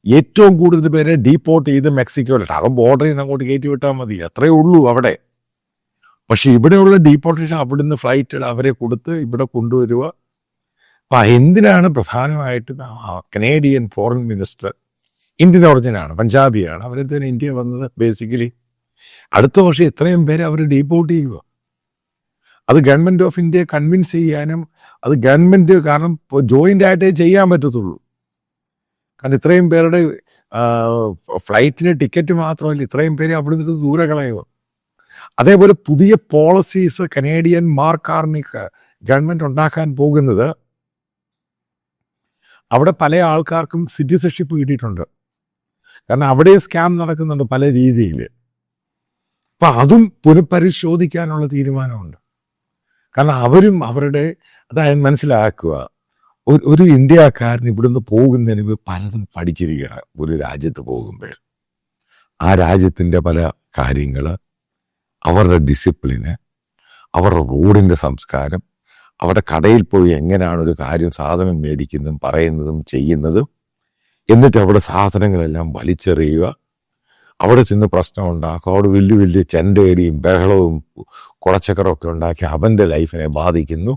ഏറ്റവും കൂടുതൽ പേരെ ഡീപ്പോർട്ട് ചെയ്ത് മെക്സിക്കോയിലിട്ട് അവൻ ബോർഡറിൽ നിന്ന് അങ്ങോട്ട് കയറ്റി വിട്ടാൽ മതി, അത്രയേ ഉള്ളൂ അവിടെ. പക്ഷെ ഇവിടെയുള്ള ഡീപ്പോർട്ടേഷൻ അവിടുന്ന് ഫ്ലൈറ്റ് അവരെ കൊടുത്ത് ഇവിടെ കൊണ്ടുവരിക. അപ്പം എന്തിനാണ് പ്രധാനമായിട്ട് കനേഡിയൻ ഫോറിൻ മിനിസ്റ്റർ ഇന്ത്യൻ ഒറിജിനാണ്, പഞ്ചാബിയാണ്, അവരെന്തിനാണ് ഇന്ത്യ വന്നത്? ബേസിക്കലി അടുത്ത വർഷം എത്രയും പേരെ അവർ ഡീപ്പോർട്ട് ചെയ്യുക. അത് ഗവൺമെൻറ് ഓഫ് ഇന്ത്യയെ കൺവിൻസ് ചെയ്യാനും അത് ഗവൺമെൻറ്, കാരണം ജോയിൻ്റ് ആയിട്ടേ ചെയ്യാൻ പറ്റത്തുള്ളൂ. കാരണം ഇത്രയും പേരുടെ ഫ്ലൈറ്റിന് ടിക്കറ്റ് മാത്രമല്ല, ഇത്രയും പേര് അവിടെ നിന്ന് ദൂരെ കളയുക. അതേപോലെ പുതിയ പോളിസീസ് കനേഡിയൻ മാർക്കാർണിക്ക് ഗവൺമെൻറ് ഉണ്ടാക്കാൻ പോകുന്നത്, അവിടെ പല ആൾക്കാർക്കും സിറ്റിസൺഷിപ്പ് കിട്ടിയിട്ടുണ്ട്. കാരണം അവിടെ സ്കാം നടക്കുന്നുണ്ട് പല രീതിയിൽ. അപ്പം അതും പുനഃപരിശോധിക്കാനുള്ള തീരുമാനമുണ്ട്. കാരണം അവരും അവരുടെ അതായത് മനസ്സിലാക്കുക, ഒരു ഇന്ത്യക്കാരൻ ഇവിടുന്ന് പോകുന്നതിന് മുമ്പ് പലതും പഠിച്ചിരിക്കണം. ഒരു രാജ്യത്ത് പോകുമ്പോൾ ആ രാജ്യത്തിൻ്റെ പല കാര്യങ്ങൾ, അവരുടെ ഡിസിപ്ലിന്, അവരുടെ റോഡിൻ്റെ സംസ്കാരം, അവിടെ കടയിൽ പോയി എങ്ങനെയാണ് ഒരു കാര്യം സാധനം മേടിക്കുന്നതും പറയുന്നതും ചെയ്യുന്നതും, എന്നിട്ട് അവിടെ സാധനങ്ങളെല്ലാം വലിച്ചെറിയുക, അവിടെ ചെന്ന് പ്രശ്നം ഉണ്ടാക്കുക, അവിടെ വലിയ വലിയ ചെണ്ടയടിയും ബഹളവും കുളച്ചക്കറൊക്കെ ഉണ്ടാക്കി അവൻ്റെ ലൈഫിനെ ബാധിക്കുന്നു.